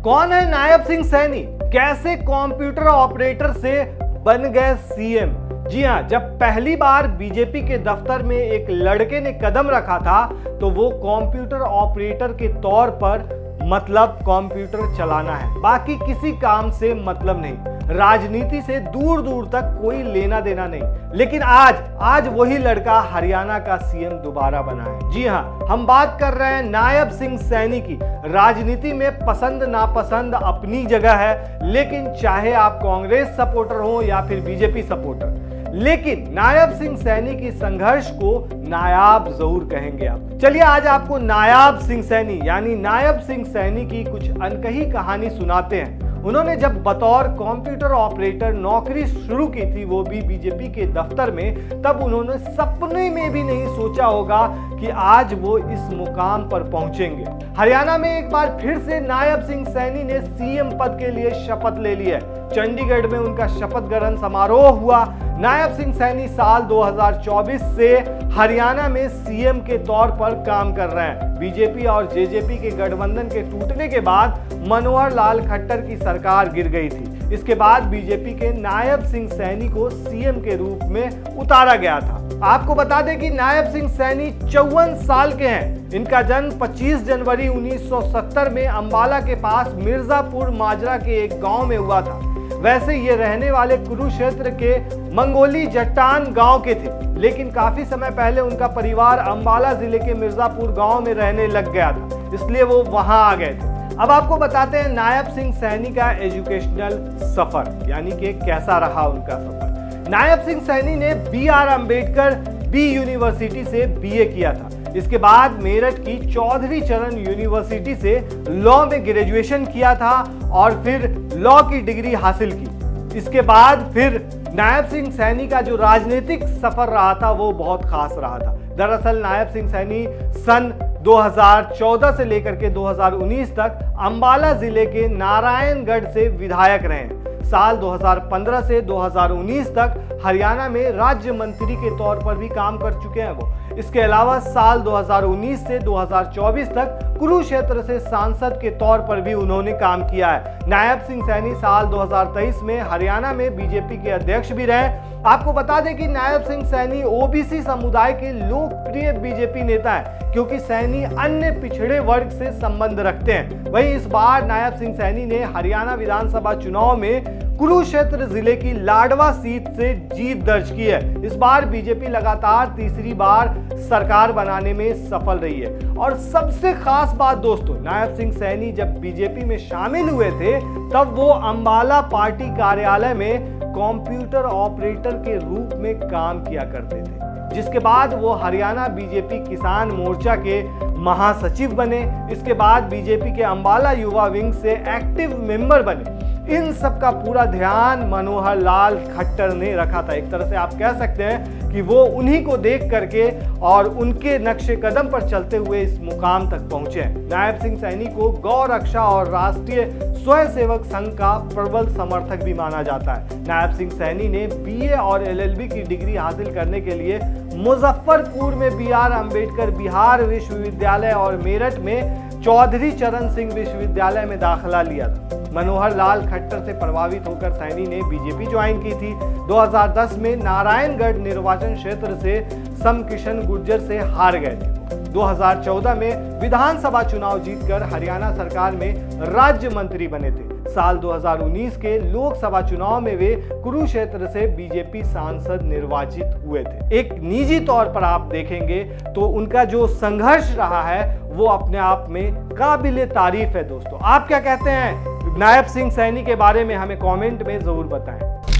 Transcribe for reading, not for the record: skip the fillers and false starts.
कौन है नायब सिंह सैनी? कैसे कंप्यूटर ऑपरेटर से बन गए सीएम? जी हां, जब पहली बार बीजेपी के दफ्तर में एक लड़के ने कदम रखा था तो वो कंप्यूटर ऑपरेटर के तौर पर मतलब कंप्यूटर चलाना है, बाकी किसी काम से मतलब नहीं, राजनीति से दूर दूर तक कोई लेना देना नहीं। लेकिन आज वही लड़का हरियाणा का सीएम दोबारा बना है। जी हां, हम बात कर रहे हैं नायब सिंह सैनी की। राजनीति में पसंद नापसंद अपनी जगह है, लेकिन चाहे आप कांग्रेस सपोर्टर हो या फिर बीजेपी सपोर्टर, लेकिन नायब सिंह सैनी की संघर्ष को नायाब जरूर कहेंगे आप। चलिए आज आपको नायब सिंह सैनी यानी नायब सिंह सैनी की कुछ अनकही कहानी सुनाते हैं। उन्होंने जब बतौर कंप्यूटर ऑपरेटर नौकरी शुरू की थी, वो भी बीजेपी के दफ्तर में, तब उन्होंने सपने में भी नहीं सोचा होगा कि आज वो इस मुकाम पर पहुंचेंगे। हरियाणा में एक बार फिर से नायब सिंह सैनी ने सीएम पद के लिए शपथ ले ली है। चंडीगढ़ में उनका शपथ ग्रहण समारोह हुआ। नायब सिंह सैनी साल 2024 से हरियाणा में सीएम के तौर पर काम कर रहे हैं। बीजेपी और जेजेपी के गठबंधन के टूटने के बाद मनोहर लाल खट्टर की सरकार गिर गई थी। इसके बाद बीजेपी के नायब सिंह सैनी को सीएम के रूप में उतारा गया था। आपको बता दें कि नायब सिंह सैनी 54 साल के हैं। इनका जन्म 25 जनवरी 1970 में अंबाला के पास मिर्जापुर माजरा के एक गांव में हुआ था। वैसे ये रहने वाले कुरुक्षेत्र के मंगोली जट्टान गांव के थे, लेकिन काफी समय पहले उनका परिवार अंबाला जिले के मिर्जापुर गांव में रहने लग गया था, इसलिए वो वहां आ गए थे। अब आपको बताते हैं नायब सिंह सैनी का एजुकेशनल सफर, यानी कि कैसा रहा उनका सफर। नायब सिंह सैनी ने BR अम्बेडकर बी यूनिवर्सिटी से BA किया था। इसके बाद मेरठ की चौधरी चरण यूनिवर्सिटी से लॉ में ग्रेजुएशन किया था और फिर लॉ की डिग्री हासिल की। इसके बाद फिर नायब सिंह सैनी का जो राजनीतिक सफर रहा था वो बहुत खास रहा था। दरअसल नायब सिंह सैनी सन 2014 से लेकर के 2019 तक अंबाला जिले के नारायणगढ़ से विधायक रहे। साल 2015 से 2019 तक हरियाणा में राज्य मंत्री के तौर पर भी काम कर चुके हैं वो। इसके अलावा साल 2019 से 2024 तक कुरुक्षेत्र से सांसद के तौर पर भी उन्होंने काम किया है। नायब सिंह सैनी साल 2023 में हरियाणा में बीजेपी के अध्यक्ष भी रहे। आपको बता दें कि नायब सिंह सैनी ओबीसी समुदाय के लोकप्रिय बीजेपी नेता है, क्योंकि सैनी अन्य पिछड़े वर्ग से संबंध रखते हैं। वहीं इस बार नायब सिंह सैनी ने हरियाणा विधानसभा चुनाव में कुरुक्षेत्र जिले की लाडवा सीट से जीत दर्ज की है। इस बार बीजेपी लगातार तीसरी बार सरकार बनाने में सफल रही है। और सबसे खास बात दोस्तों, नायब सिंह सैनी जब बीजेपी में शामिल हुए थे तब वो अंबाला पार्टी कार्यालय में कंप्यूटर ऑपरेटर के रूप में काम किया करते थे, जिसके बाद वो हरियाणा बीजेपी किसान मोर्चा के महासचिव बने। इसके बाद बीजेपी के अंबाला युवा विंग से एक्टिव मेंबर बने। इन सब का पूरा ध्यान मनोहर लाल खट्टर ने रखा था। एक तरह से आप कह सकते हैं कि वो उन्हीं को देख करके और उनके नक्शे कदम पर चलते हुए इस मुकाम तक पहुंचे हैं। नायब सिंह सैनी को गौ रक्षा और राष्ट्रीय स्वयंसेवक संघ का प्रबल समर्थक भी माना जाता है। नायब सिंह सैनी ने BA और LLB की डिग्री हासिल करने के लिए मुजफ्फरपुर में BR अम्बेडकर बिहार विश्वविद्यालय और मेरठ में चौधरी चरण सिंह विश्वविद्यालय में दाखिला लिया था। मनोहर लाल खट्टर से प्रभावित होकर सैनी ने बीजेपी ज्वाइन की थी। 2010 में नारायणगढ़ निर्वाचन क्षेत्र से सम किशन गुर्जर से हार गए थे। 2014 में विधानसभा चुनाव जीतकर हरियाणा सरकार में राज्य मंत्री बने थे। साल 2019 के लोकसभा चुनाव में वे कुरुक्षेत्र से बीजेपी सांसद निर्वाचित हुए थे। एक निजी तौर पर आप देखेंगे तो उनका जो संघर्ष रहा है वो अपने आप में काबिले तारीफ है। दोस्तों, आप क्या कहते हैं नायब सिंह सैनी के बारे में? हमें कमेंट में जरूर बताएं।